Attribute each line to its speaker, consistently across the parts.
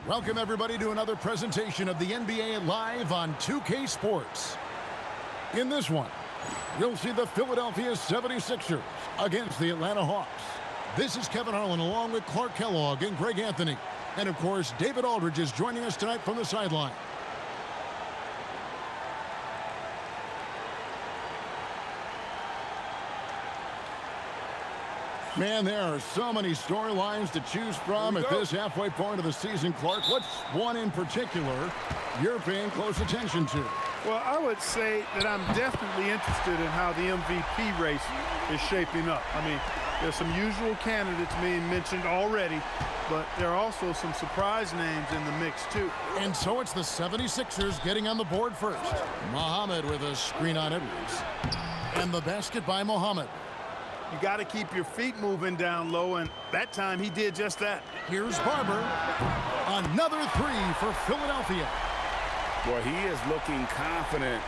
Speaker 1: Welcome, everybody, to another presentation of the NBA live on 2K Sports. In this one, you'll see the Philadelphia 76ers against the Atlanta Hawks. This is Kevin Harlan along with Clark Kellogg and Greg Anthony. And, of course, David Aldridge is joining us tonight from the sideline. Man, there are so many storylines to choose from at this halfway point of the season, Clark. What's one in particular you're paying close attention to?
Speaker 2: Well, I would say that I'm definitely interested in how the MVP race is shaping up. I mean, there's some usual candidates being mentioned already, but there are also some surprise names in the mix, too.
Speaker 1: And so it's the 76ers getting on the board first. Muhammad with a screen on Edwards. And the basket by Muhammad.
Speaker 2: You got to keep your feet moving down low, and that time he did just that.
Speaker 1: Here's Barber. Another three for Philadelphia.
Speaker 3: Well, he is looking confident.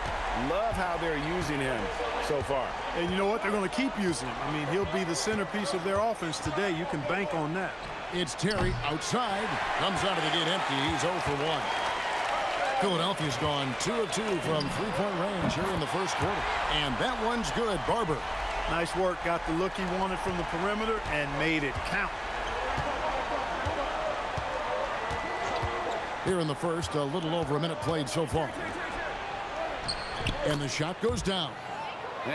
Speaker 3: Love how they're using him so far.
Speaker 2: And you know what? They're going to keep using him. I mean, he'll be the centerpiece of their offense today. You can bank on that.
Speaker 1: It's Terry outside. Comes out of the gate empty. He's 0 for 1. Philadelphia's gone 2 of 2 from three-point range here in the first quarter. And that one's good. Barber.
Speaker 2: Nice work. Got the look he wanted from the perimeter and made it count.
Speaker 1: Here in the first, a little over a minute played so far. And the shot goes down.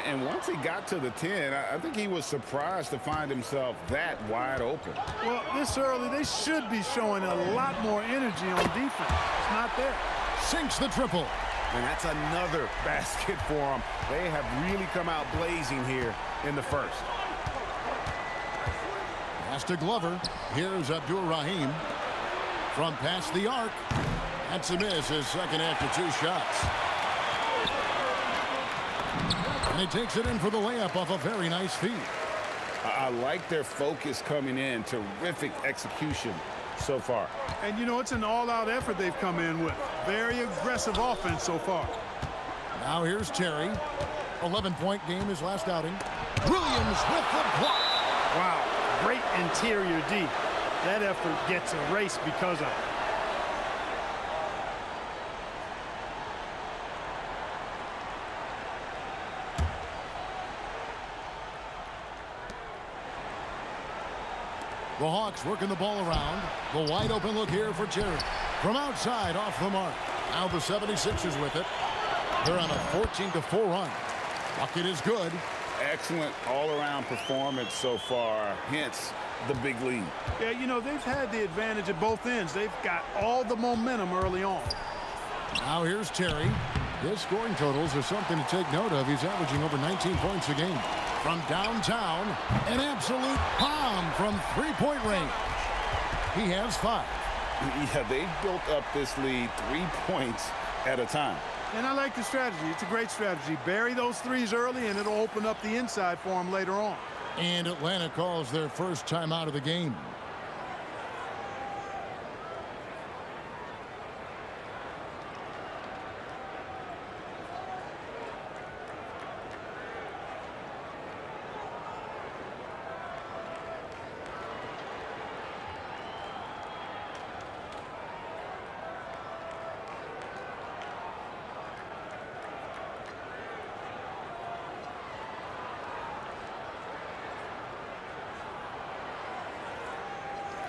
Speaker 3: And once he got to the 10, I think he was surprised to find himself that wide open.
Speaker 2: Well, this early, they should be showing a lot more energy on defense. It's not there.
Speaker 1: Sinks the triple.
Speaker 3: And that's another basket for them. They have really come out blazing here in the first.
Speaker 1: Pass to Glover. Here's Abdul-Rahim. From past the arc. That's a miss, his second after 2 shots. And he takes it in for the layup off a very nice feed.
Speaker 3: I like their focus coming in. Terrific execution so far.
Speaker 2: And, you know, it's an all-out effort they've come in with. Very aggressive offense so far.
Speaker 1: Now here's Terry. 11-point game his last outing. Williams with the block.
Speaker 2: Wow, great interior D. That effort gets erased because of it.
Speaker 1: The Hawks working the ball around. The wide open look here for Terry. From outside, off the mark. Now the 76ers with it. They're on a 14-4 run. Bucket is good.
Speaker 3: Excellent all-around performance so far, hence the big lead.
Speaker 2: Yeah, you know, they've had the advantage at both ends. They've got all the momentum early on.
Speaker 1: Now here's Terry. His scoring totals are something to take note of. He's averaging over 19 points a game. From downtown, an absolute bomb from three-point range. He has 5.
Speaker 3: Yeah, they've built up this lead 3 points at a time.
Speaker 2: And I like the strategy. It's a great strategy. Bury those threes early, and it'll open up the inside for them later on.
Speaker 1: And Atlanta calls their first time out of the game.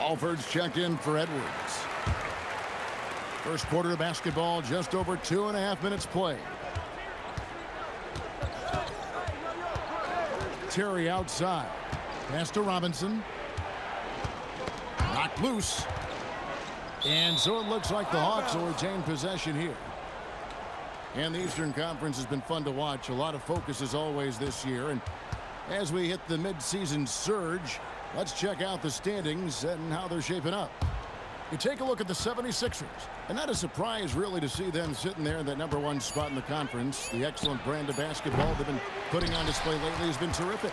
Speaker 1: Alford's checked in for Edwards. First quarter of basketball, just over 2.5 minutes played. Terry outside. Pass to Robinson. Knocked loose. And so it looks like the Hawks will retain possession here. And the Eastern Conference has been fun to watch. A lot of focus as always this year. And as we hit the midseason surge, let's check out the standings and how they're shaping up. You take a look at the 76ers, and not a surprise really to see them sitting there in that #1 spot in the conference. The excellent brand of basketball they've been putting on display lately has been terrific.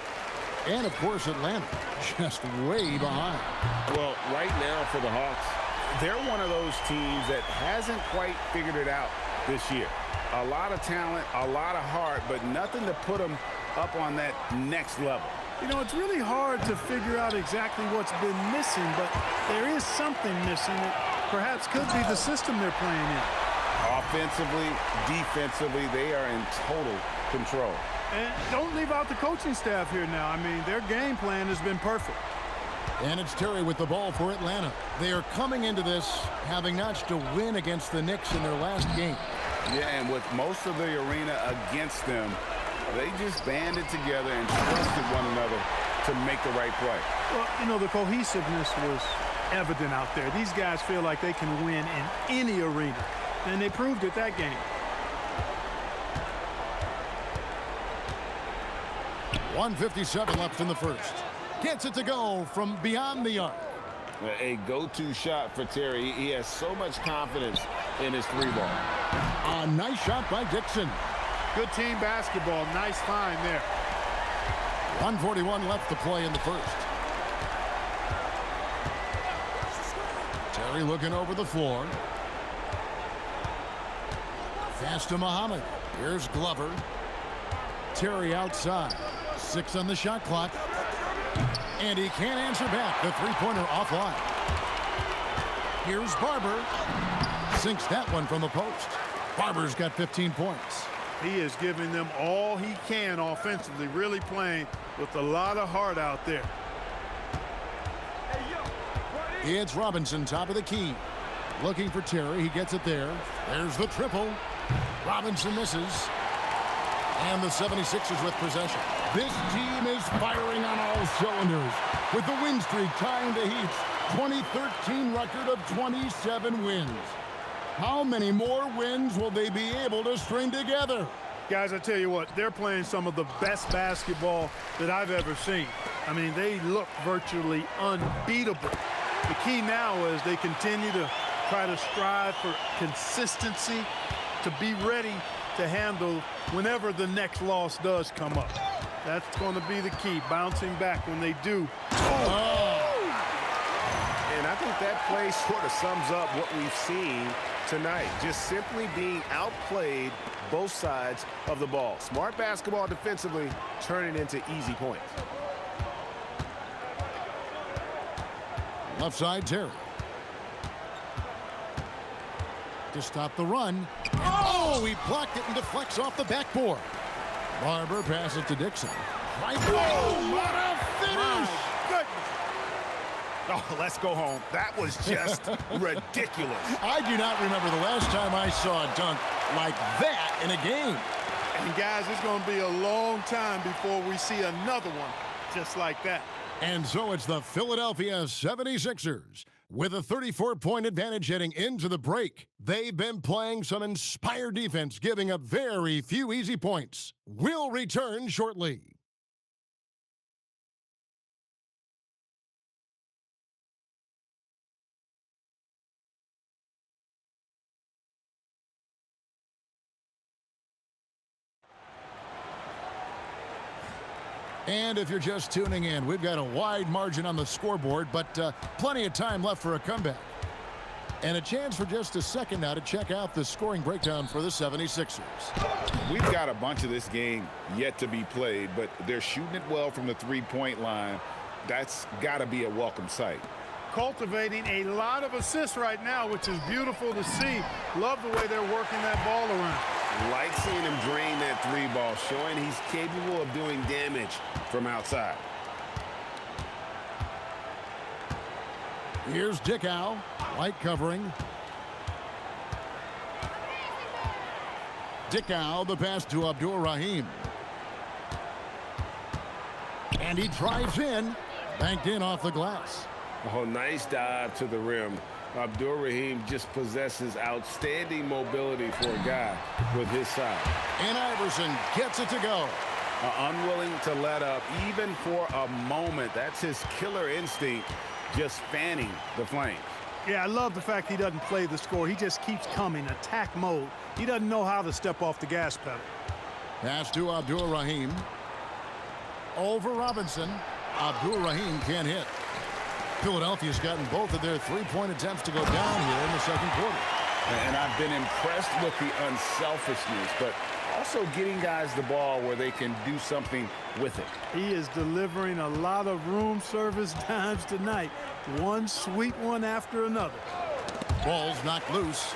Speaker 1: And, of course, Atlanta just way behind.
Speaker 3: Well, right now for the Hawks, they're one of those teams that hasn't quite figured it out this year. A lot of talent, a lot of heart, but nothing to put them up on that next level.
Speaker 2: You know, it's really hard to figure out exactly what's been missing, but there is something missing. perhaps could be the system they're playing in.
Speaker 3: Offensively, defensively, they are in total control.
Speaker 2: And don't leave out the coaching staff here now. I mean, their game plan has been perfect.
Speaker 1: And it's Terry with the ball for Atlanta. They are coming into this having notched a win against the Knicks in their last game.
Speaker 3: Yeah, and with most of the arena against them, they just banded together and trusted one another to make the right play.
Speaker 2: Well, you know, the cohesiveness was evident out there. These guys feel like they can win in any arena, and they proved it that game.
Speaker 1: 1:57 left in the first. Gets it to go from beyond the arc.
Speaker 3: A go-to shot for Terry. He has so much confidence in his three ball.
Speaker 1: A nice shot by Dixon.
Speaker 2: Good team basketball. Nice find there.
Speaker 1: 1:41 left to play in the first. Terry looking over the floor. Pass to Muhammad. Here's Glover. Terry outside. 6 on the shot clock. And he can't answer back. The three-pointer offline. Here's Barber. Sinks that one from the post. Barber's got 15 points.
Speaker 2: He is giving them all he can offensively, really playing with a lot of heart out there.
Speaker 1: It's Robinson, top of the key. Looking for Terry. He gets it there. There's the triple. Robinson misses. And the 76ers with possession. This team is firing on all cylinders, with the win streak tying the Heat's 2013 record of 27 wins. How many more wins will they be able to string together?
Speaker 2: Guys, I tell you what, they're playing some of the best basketball that I've ever seen. I mean, they look virtually unbeatable. The key now is they continue to try to strive for consistency, to be ready to handle whenever the next loss does come up. That's going to be the key, bouncing back when they do.
Speaker 4: And I think that play sort of sums up what we've seen tonight. Just simply being outplayed both sides of the ball. Smart basketball defensively, turning into easy points.
Speaker 1: Left side, Terry. To stop the run. Oh, he blocked it and deflects off the backboard. Barber passes it to Dixon. Right. Oh, what a finish!
Speaker 4: Oh, let's go home. That was just ridiculous.
Speaker 1: I do not remember the last time I saw a dunk like that in a game.
Speaker 2: And guys, it's going to be a long time before we see another one just like that.
Speaker 1: And so it's the Philadelphia 76ers with a 34-point advantage heading into the break. They've been playing some inspired defense, giving up very few easy points. We'll return shortly. And if you're just tuning in, we've got a wide margin on the scoreboard, but plenty of time left for a comeback. And a chance for just a second now to check out the scoring breakdown for the 76ers.
Speaker 3: We've got a bunch of this game yet to be played, but they're shooting it well from the three-point line. That's got to be a welcome sight.
Speaker 2: Cultivating a lot of assists right now, which is beautiful to see. Love the way they're working that ball around.
Speaker 4: Like seeing him drain that three ball, showing he's capable of doing damage from outside.
Speaker 1: Here's Dickow, light covering. Dickow, the pass to Abdur-Rahim. And he drives in, banked in off the glass.
Speaker 4: Oh, nice dive to the rim. Abdur-Rahim just possesses outstanding mobility for a guy with his size.
Speaker 1: And Iverson gets it to go.
Speaker 3: Unwilling to let up even for a moment. That's his killer instinct, just fanning the flames.
Speaker 2: Yeah, I love the fact he doesn't play the score. He just keeps coming, attack mode. He doesn't know how to step off the gas pedal.
Speaker 1: Pass to Abdur-Rahim. Over Robinson. Abdur-Rahim can't hit. Philadelphia's gotten both of their three-point attempts to go down here in the second quarter.
Speaker 3: And I've been impressed with the unselfishness, but also getting guys the ball where they can do something with it.
Speaker 2: He is delivering a lot of room service dimes tonight. One sweet one after another.
Speaker 1: Ball's knocked loose.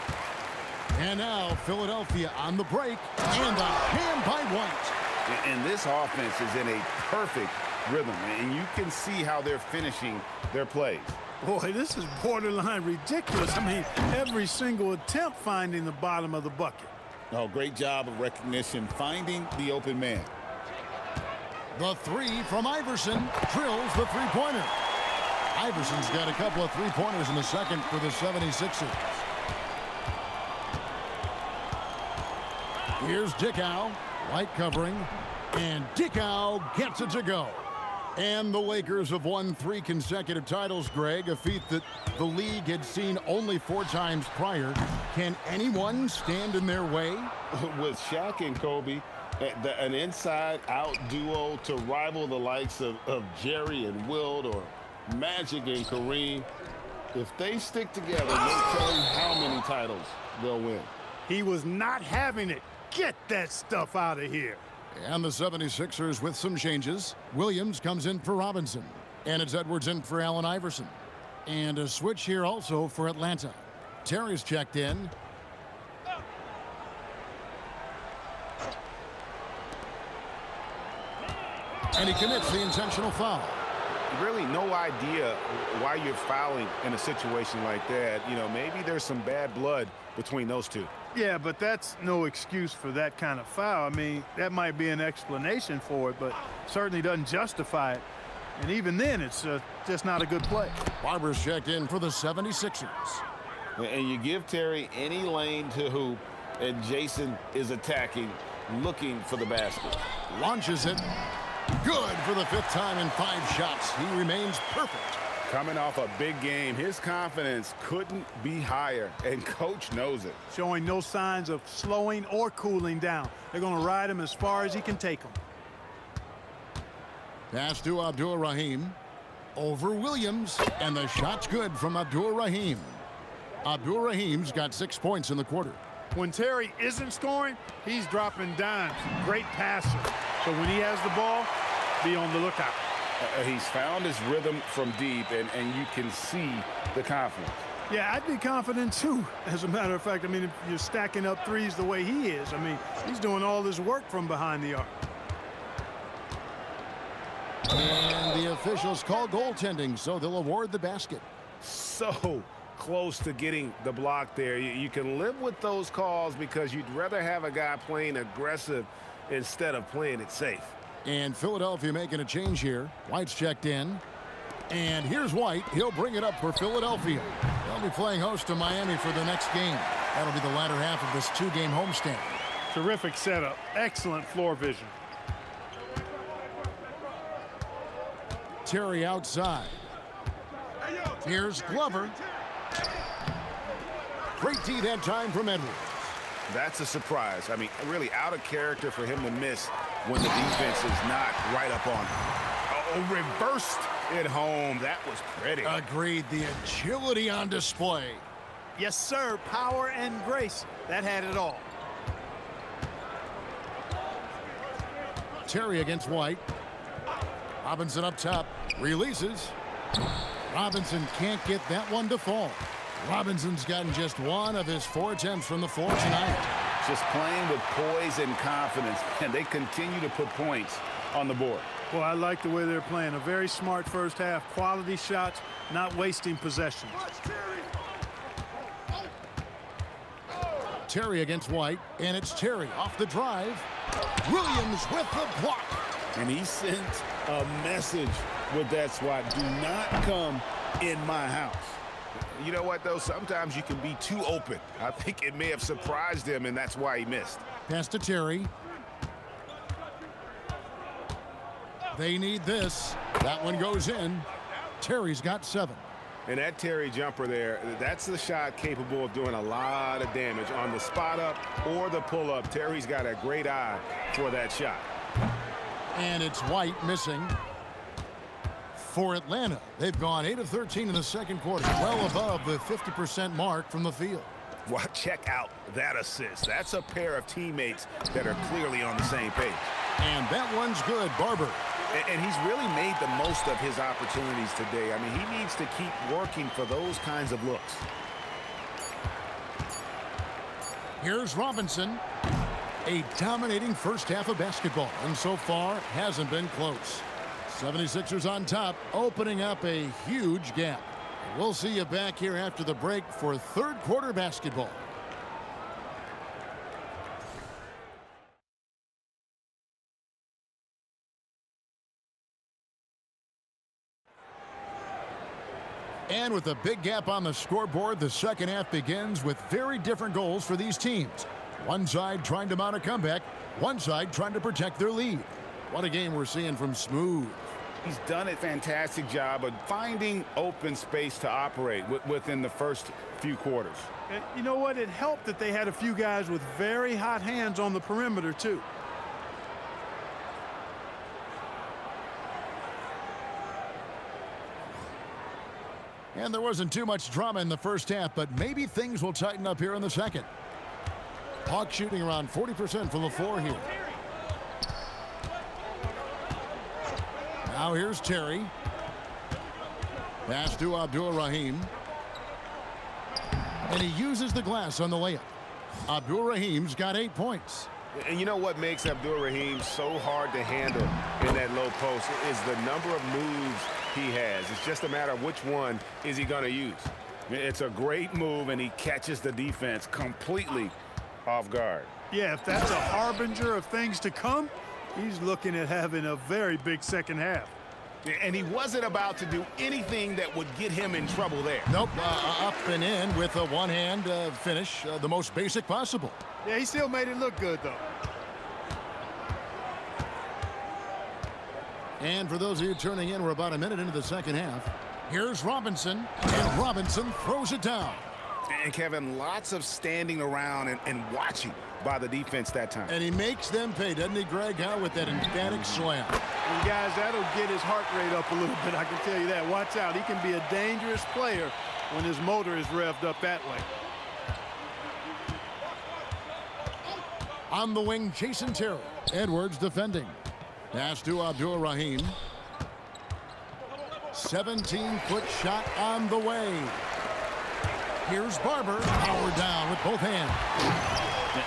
Speaker 1: And now Philadelphia on the break. And a hand by White.
Speaker 3: And this offense is in a perfect rhythm. And you can see how they're finishing their plays.
Speaker 2: Boy, this is borderline ridiculous. I mean, every single attempt finding the bottom of the bucket.
Speaker 3: Oh, great job of recognition, finding the open man.
Speaker 1: The three from Iverson drills the three-pointer. Iverson's got a couple of three-pointers in the second for the 76ers. Here's Dickow, White covering, and Dickow gets it to go. And the Lakers have won 3 consecutive titles, Greg, a feat that the league had seen only 4 times prior. Can anyone stand in their way?
Speaker 3: With Shaq and Kobe, an inside-out duo to rival the likes of Jerry and Wilt or Magic and Kareem. If they stick together, no telling how many titles they'll win.
Speaker 2: He was not having it. Get that stuff out of here.
Speaker 1: And the 76ers with some changes. Williams comes in for Robinson. And it's Edwards in for Allen Iverson. And a switch here also for Atlanta. Terry's checked in. And he commits the intentional foul.
Speaker 3: Really no idea why you're fouling in a situation like that. You know, maybe there's some bad blood between those two.
Speaker 2: Yeah, but that's no excuse for that kind of foul. I mean, that might be an explanation for it, but certainly doesn't justify it. And even then, it's just not a good play.
Speaker 1: Barber's checked in for the 76ers.
Speaker 3: And you give Terry any lane to hoop, and Jason is attacking, looking for the basket.
Speaker 1: Launches it. Good for the 5th time in 5 shots. He remains perfect.
Speaker 3: Coming off a big game, his confidence couldn't be higher, and Coach knows it.
Speaker 2: Showing no signs of slowing or cooling down. They're going to ride him as far as he can take him.
Speaker 1: Pass to Abdur-Rahim. Over Williams, and the shot's good from Abdur-Rahim. Abdur-Rahim's got 6 points in the quarter.
Speaker 2: When Terry isn't scoring, he's dropping dimes. Great passer. So when he has the ball, be on the lookout.
Speaker 3: He's found his rhythm from deep, and you can see the confidence.
Speaker 2: Yeah, I'd be confident too. As a matter of fact, I mean, if you're stacking up threes the way he is, I mean, he's doing all this work from behind the arc.
Speaker 1: And the officials call goaltending, so they'll award the basket.
Speaker 3: So close to getting the block there. You can live with those calls because you'd rather have a guy playing aggressive instead of playing it safe.
Speaker 1: And Philadelphia making a change here. White's checked in. And here's White. He'll bring it up for Philadelphia. They'll be playing host to Miami for the next game. That'll be the latter half of this 2-game homestand.
Speaker 2: Terrific setup. Excellent floor vision.
Speaker 1: Terry outside. Here's Glover. Great D that time from Edwards.
Speaker 3: That's a surprise. I mean, really out of character for him to miss when the defense is not right up on him. Oh, reversed it home. That was pretty.
Speaker 1: Agreed. The agility on display.
Speaker 2: Yes, sir. Power and grace. That had it all.
Speaker 1: Terry against White. Robinson up top. Releases. Robinson can't get that one to fall. Robinson's gotten just 1 of his 4 attempts from the floor tonight.
Speaker 3: Just playing with poise and confidence, and they continue to put points on the board.
Speaker 2: Well, I like the way they're playing. A very smart first half. Quality shots, not wasting possessions.
Speaker 1: Terry against White, and it's Terry off the drive. Williams with the block.
Speaker 3: And he sent a message with that swat. Do not come in my house. You know what, though? Sometimes you can be too open. I think it may have surprised him, and that's why he missed.
Speaker 1: Pass to Terry. They need this. That one goes in. Terry's got 7.
Speaker 3: And that Terry jumper there, that's the shot capable of doing a lot of damage on the spot up or the pull up. Terry's got a great eye for that shot.
Speaker 1: And it's White missing. For Atlanta, they've gone 8 of 13 in the second quarter, well above the 50% mark from the field.
Speaker 3: Well, check out that assist. That's a pair of teammates that are clearly on the same page.
Speaker 1: And that one's good, Barber.
Speaker 3: And he's really made the most of his opportunities today. I mean, he needs to keep working for those kinds of looks.
Speaker 1: Here's Robinson. A dominating first half of basketball, and so far hasn't been close. 76ers on top, opening up a huge gap. We'll see you back here after the break for third quarter basketball. And with a big gap on the scoreboard, the second half begins with very different goals for these teams. One side trying to mount a comeback, one side trying to protect their lead. What a game we're seeing from Smooth.
Speaker 3: He's done a fantastic job of finding open space to operate within the first few quarters.
Speaker 2: And you know what? It helped that they had a few guys with very hot hands on the perimeter, too.
Speaker 1: And there wasn't too much drama in the first half, but maybe things will tighten up here in the second. Hawks shooting around 40% from the floor here. Now here's Terry. Pass to Abdul-Rahim. And he uses the glass on the layup. Abdul-Rahim's got 8 points.
Speaker 4: And you know what makes Abdul-Rahim so hard to handle in that low post is the number of moves he has. It's just a matter of which one is he going to use. It's a great move, and he catches the defense completely off guard.
Speaker 2: Yeah, if that's a harbinger of things to come, he's looking at having a very big second half.
Speaker 3: And he wasn't about to do anything that would get him in trouble there.
Speaker 1: Nope, up and in with a one-hand finish, the most basic possible.
Speaker 2: Yeah, he still made it look good, though.
Speaker 1: And for those of you turning in, we're about a minute into the second half. Here's Robinson, and Robinson throws it down.
Speaker 3: And, Kevin, lots of standing around and watching by the defense that time.
Speaker 1: And he makes them pay, doesn't he, Greg, with that emphatic slam.
Speaker 2: And, guys, that'll get his heart rate up a little bit, I can tell you that. Watch out. He can be a dangerous player when his motor is revved up that way.
Speaker 1: On the wing, Jason Terry. Edwards defending. Pass to Abdul-Rahim. 17-foot shot on the way. Here's Barber, powered down with both hands.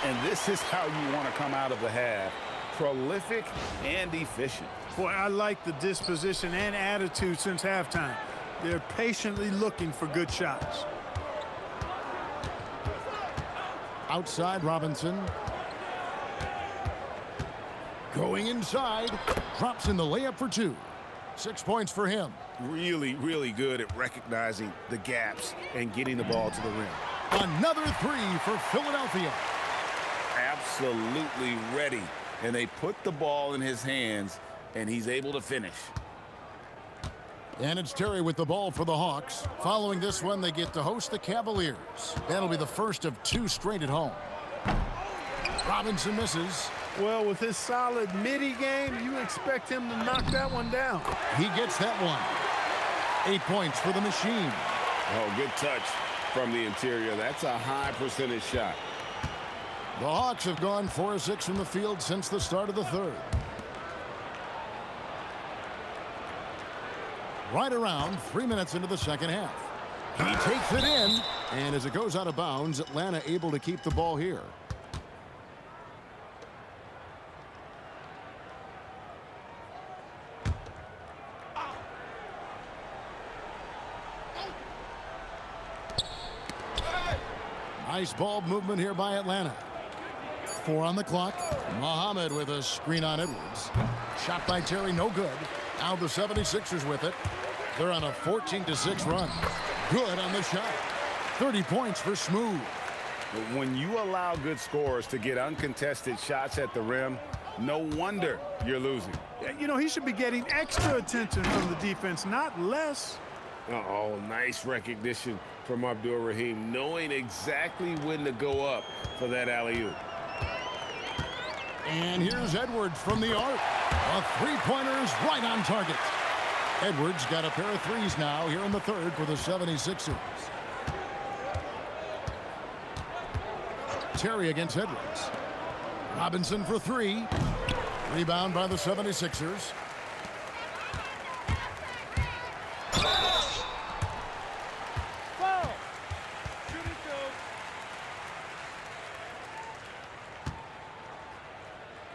Speaker 3: And this is how you want to come out of the half. Prolific and efficient.
Speaker 2: Boy, I like the disposition and attitude since halftime. They're patiently looking for good shots.
Speaker 1: Outside, Robinson. Going inside. Drops in the layup for 2. 6 points for him.
Speaker 4: Really, really good at recognizing the gaps and getting the ball to the rim.
Speaker 1: Another 3 for Philadelphia.
Speaker 3: Absolutely ready. And they put the ball in his hands, and he's able to finish.
Speaker 1: And it's Terry with the ball for the Hawks. Following this one, they get to host the Cavaliers. That'll be the first of 2 straight at home. Robinson misses.
Speaker 2: Well, with his solid midi game, you expect him to knock that one down.
Speaker 1: He gets that one. 8 points for the machine.
Speaker 3: Oh, good touch from the interior. That's a high percentage shot.
Speaker 1: The Hawks have gone 4 of 6 from the field since the start of the third. Right around 3 minutes into the second half. He takes it in, and as it goes out of bounds, Atlanta able to keep the ball here. Nice ball movement here by Atlanta. 4 on the clock. Muhammad with a screen on Edwards. Shot by Terry, no good. Now the 76ers with it. They're on a 14-6 run. Good on the shot. 30 points for Smooth.
Speaker 3: When you allow good scorers to get uncontested shots at the rim, no wonder you're losing.
Speaker 2: You know, he should be getting extra attention from the defense, not less.
Speaker 4: Oh, nice recognition from Abdul-Rahim, knowing exactly when to go up for that alley-oop.
Speaker 1: And here's Edwards from the arc. A three-pointer is right on target. Edwards got a pair of threes now here in the third for the 76ers. Terry against Edwards. Robinson for 3. Rebound by the 76ers.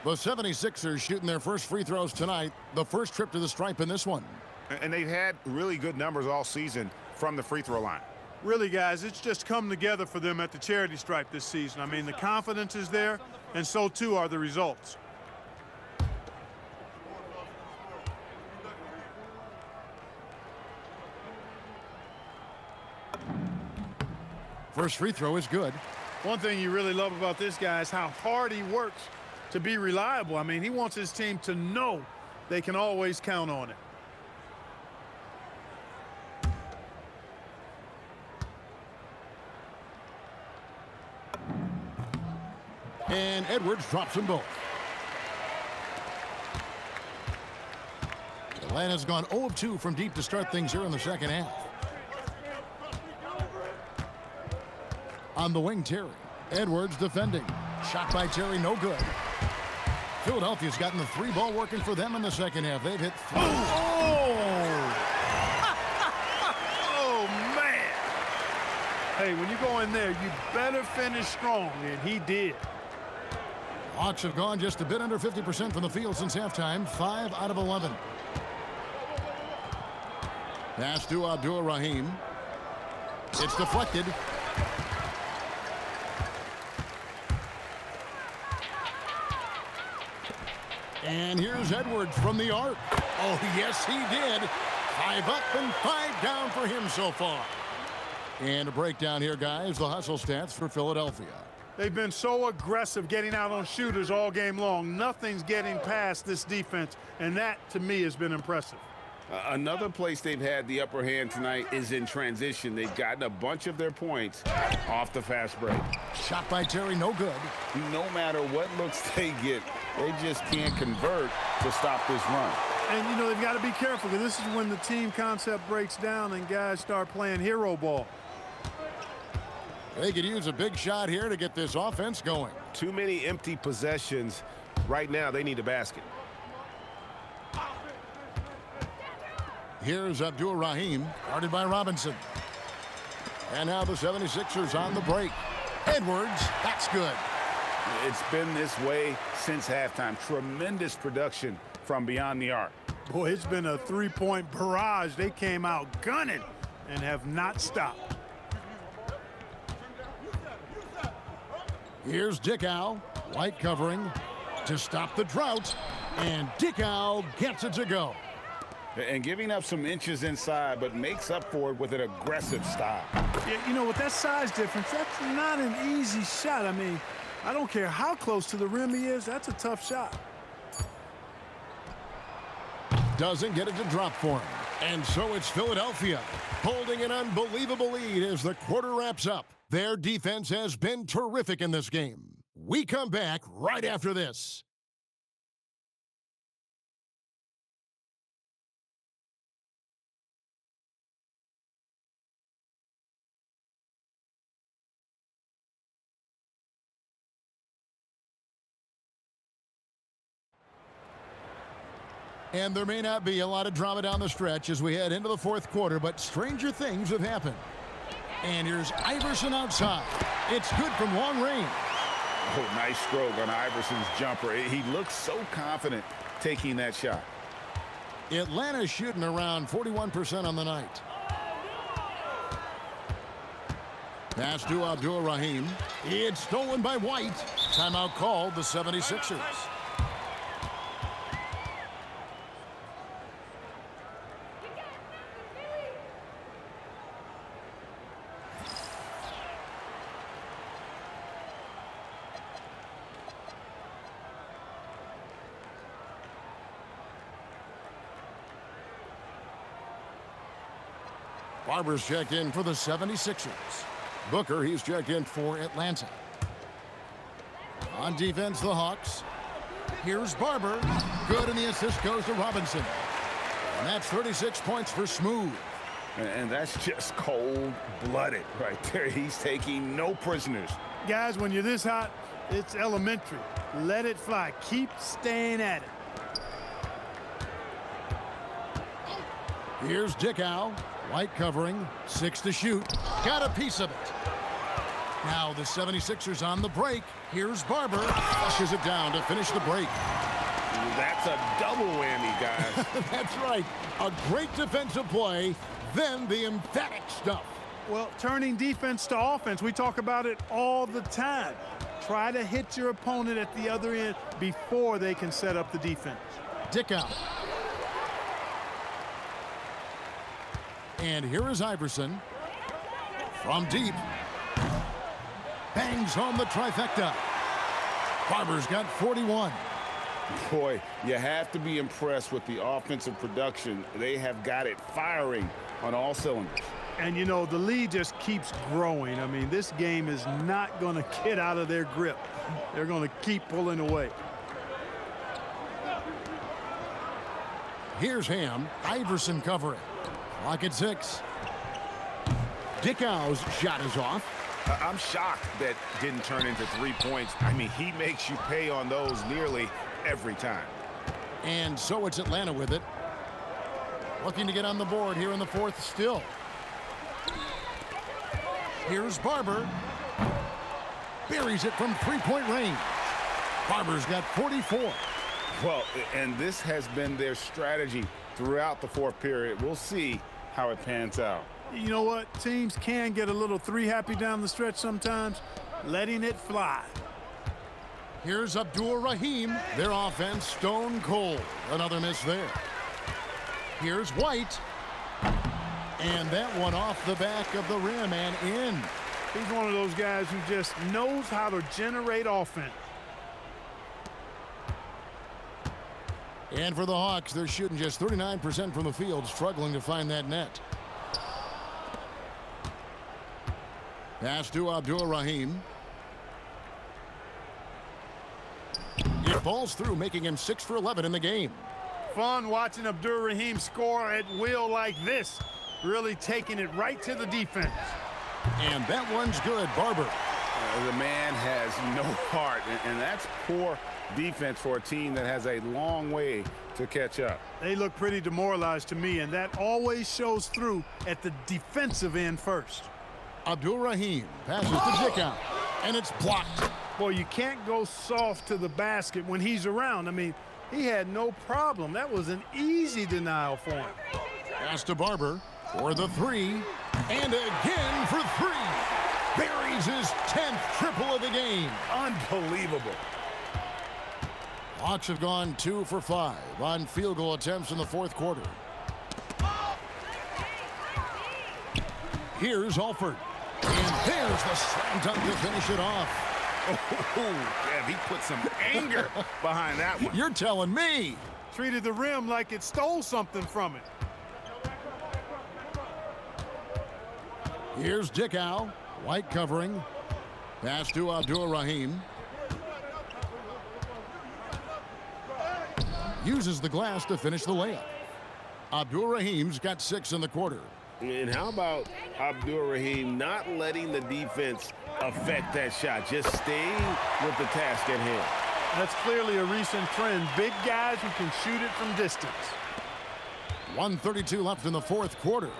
Speaker 1: The 76ers shooting their first free throws tonight. The first trip to the stripe in this one.
Speaker 4: And they've had really good numbers all season from the free throw line.
Speaker 2: Really, guys, it's just come together for them at the charity stripe this season. I mean, the confidence is there, and so too are the results.
Speaker 1: First free throw is good.
Speaker 2: One thing you really love about this guy is how hard he works to be reliable. I mean, he wants his team to know they can always count on it.
Speaker 1: And Edwards drops them both. Atlanta's gone 0 of 2 from deep to start things here in the second half. On the wing, Terry. Edwards defending. Shot by Terry, no good. Philadelphia's gotten the three ball working for them in the second half. They've hit three.
Speaker 2: Oh! Oh, man. Hey, when you go in there, you better finish strong, and he did.
Speaker 1: Hawks have gone just a bit under 50% from the field since halftime. 5 out of 11. Pass to Abdul-Rahim. It's deflected. And here's Edwards from the arc. Oh, yes, he did. 5 up and 5 down for him so far. And a breakdown here, guys. The hustle stats for Philadelphia.
Speaker 2: They've been so aggressive getting out on shooters all game long. Nothing's getting past this defense, and that, to me, has been impressive.
Speaker 3: Another place they've had the upper hand tonight is in transition. They've gotten a bunch of their points off the fast break.
Speaker 1: Shot by Terry, no good.
Speaker 3: No matter what looks they get, they just can't convert to stop this run.
Speaker 2: And, you know, they've got to be careful, because this is when the team concept breaks down and guys start playing hero ball.
Speaker 1: They could use a big shot here to get this offense going.
Speaker 4: Too many empty possessions. Right now, they need a basket.
Speaker 1: Here's Abdul-Rahim, guarded by Robinson. And now the 76ers on the break. Edwards, that's good.
Speaker 3: It's been this way since halftime. Tremendous production from beyond the arc.
Speaker 2: Boy, it's been a three-point barrage. They came out gunning and have not stopped.
Speaker 1: Here's Dickow, light covering to stop the drought. And Dickow gets it to go.
Speaker 3: And giving up some inches inside, but makes up for it with an aggressive style.
Speaker 2: Yeah, you know, with that size difference, that's not an easy shot. I mean, I don't care how close to the rim he is, that's a tough shot.
Speaker 1: Doesn't get it to drop for him. And so it's Philadelphia holding an unbelievable lead as the quarter wraps up. Their defense has been terrific in this game. We come back right after this. And there may not be a lot of drama down the stretch as we head into the fourth quarter, but stranger things have happened. And here's Iverson outside. It's good from long range.
Speaker 3: Oh, nice stroke on Iverson's jumper. He looks so confident taking that shot.
Speaker 1: Atlanta's shooting around 41% on the night. Pass to Abdul-Rahim. It's stolen by White. Timeout called the 76ers. Barber's checked in for the 76ers. Booker, he's checked in for Atlanta. On defense, the Hawks. Here's Barber. Good, and the assist goes to Robinson. And that's 36 points for Smooth.
Speaker 3: And that's just cold-blooded right there. He's taking no prisoners.
Speaker 2: Guys, when you're this hot, it's elementary. Let it fly. Keep staying at it.
Speaker 1: Here's Dickow. White covering. 6 to shoot. Got a piece of it. Now the 76ers on the break. Here's Barber. Flushes it down to finish the break.
Speaker 3: That's a double whammy, guys.
Speaker 1: That's right. A great defensive play, then the emphatic stuff.
Speaker 2: Well, turning defense to offense, we talk about it all the time. Try to hit your opponent at the other end before they can set up the defense.
Speaker 1: Dick out. And here is Iverson. From deep. Bangs home the trifecta. Barber's got 41.
Speaker 3: Boy, you have to be impressed with the offensive production. They have got it firing on all cylinders.
Speaker 2: And, you know, the lead just keeps growing. I mean, this game is not going to get out of their grip. They're going to keep pulling away.
Speaker 1: Here's Ham. Iverson covering. Clock at 6. Dickow's shot is off.
Speaker 3: I'm shocked that didn't turn into 3 points. I mean, he makes you pay on those nearly every time.
Speaker 1: And so it's Atlanta with it. Looking to get on the board here in the fourth still. Here's Barber. Buries it from three-point range. Barber's got 44.
Speaker 3: Well, and this has been their strategy throughout the fourth period. We'll see how it pans out.
Speaker 2: You know what? Teams can get a little three-happy down the stretch sometimes, letting it fly.
Speaker 1: Here's Abdul-Rahim. Their offense stone cold. Another miss there. Here's White. And that one off the back of the rim and in.
Speaker 2: He's one of those guys who just knows how to generate offense.
Speaker 1: And for the Hawks, they're shooting just 39% from the field, struggling to find that net. Pass to Abdul-Rahim. It falls through, making him 6 for 11 in the game.
Speaker 2: Fun watching Abdul-Rahim score at will like this. Really taking it right to the defense.
Speaker 1: And that one's good. Barber.
Speaker 3: The man has no heart, and that's poor defense for a team that has a long way to catch up.
Speaker 2: They look pretty demoralized to me, and that always shows through at the defensive end first.
Speaker 1: Abdul-Rahim passes to Dickow, and it's blocked.
Speaker 2: Boy, you can't go soft to the basket when he's around. I mean, he had no problem. That was an easy denial for him.
Speaker 1: Pass to Barber for the three, and again for three. Buries his 10th triple of the game.
Speaker 3: Unbelievable.
Speaker 1: Hawks have gone 2 for 5 on field goal attempts in the fourth quarter. Here's Alford. And there's the slam dunk to finish it off.
Speaker 3: Oh, yeah, he put some anger behind that one.
Speaker 1: You're telling me.
Speaker 2: Treated the rim like it stole something from it.
Speaker 1: Here's Dickow. White covering. Pass to Abdul-Rahim. Uses the glass to finish the layup. Abdul-Rahim's got 6 in the quarter.
Speaker 4: And how about Abdul-Rahim not letting the defense affect that shot, just staying with the task at hand?
Speaker 2: That's clearly a recent trend. Big guys who can shoot it from distance.
Speaker 1: 1:32 left in the fourth quarter.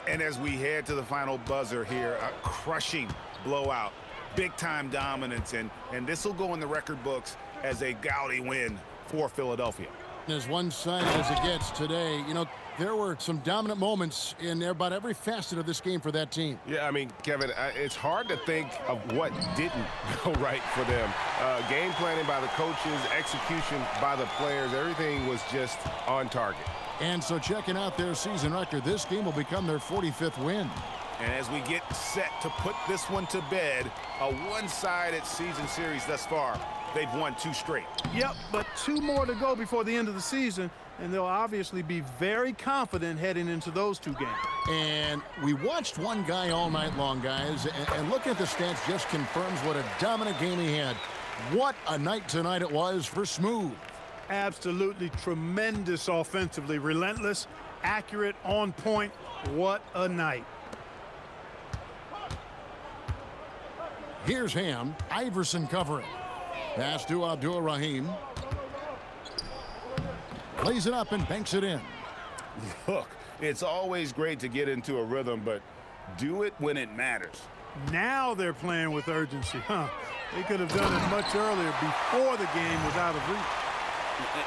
Speaker 3: And as we head to the final buzzer here, a crushing blowout, big-time dominance, and this will go in the record books as a gaudy win for Philadelphia.
Speaker 1: As one-sided as it gets today, you know, there were some dominant moments in about every facet of this game for that team.
Speaker 4: Yeah, I mean, Kevin, it's hard to think of what didn't go right for them. Game planning by the coaches, execution by the players, everything was just on target.
Speaker 1: And so checking out their season record, this game will become their 45th win.
Speaker 3: And as we get set to put this one to bed, a one-sided season series thus far, they've won 2 straight.
Speaker 2: Yep, but 2 more to go before the end of the season, and they'll obviously be very confident heading into those 2 games.
Speaker 1: And we watched one guy all night long, guys, and looking at the stats just confirms what a dominant game he had. What a night tonight it was for Smooth.
Speaker 2: Absolutely tremendous offensively. Relentless, accurate, on point. What a night.
Speaker 1: Here's Ham. Iverson covering. Pass to Abdul-Rahim. Lays it up and banks it in.
Speaker 3: Look, it's always great to get into a rhythm, but do it when it matters.
Speaker 2: Now they're playing with urgency, huh? They could have done it much earlier before the game was out of reach.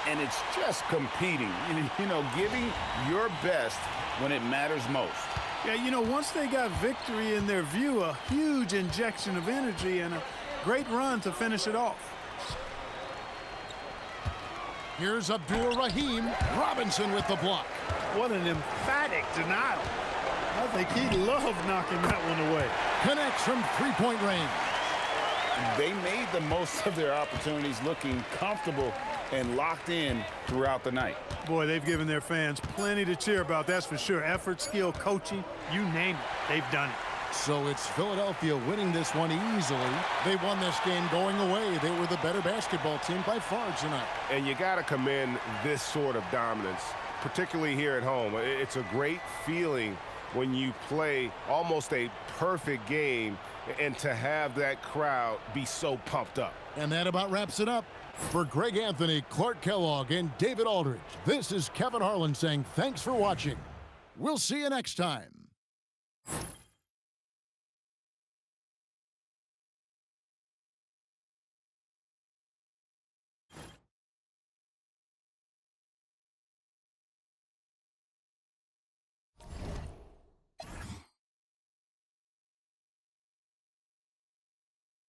Speaker 3: And it's just competing, you know, giving your best when it matters most.
Speaker 2: Yeah, you know, once they got victory in their view, a huge injection of energy and a great run to finish it off.
Speaker 1: Here's Abdul Rahim Robinson with the block.
Speaker 2: What an emphatic denial. I think he loved knocking that one away.
Speaker 1: Connects from three-point range.
Speaker 3: They made the most of their opportunities, looking comfortable and locked in throughout the night.
Speaker 2: Boy, they've given their fans plenty to cheer about, that's for sure. Effort, skill, coaching, you name it, they've done it.
Speaker 1: So it's Philadelphia winning this one easily. They won this game going away. They were the better basketball team by far tonight.
Speaker 4: And you got to commend this sort of dominance, particularly here at home. It's a great feeling when you play almost a perfect game and to have that crowd be so pumped up.
Speaker 1: And that about wraps it up. For Greg Anthony, Clark Kellogg, and David Aldridge, this is Kevin Harlan saying thanks for watching. We'll see you next time.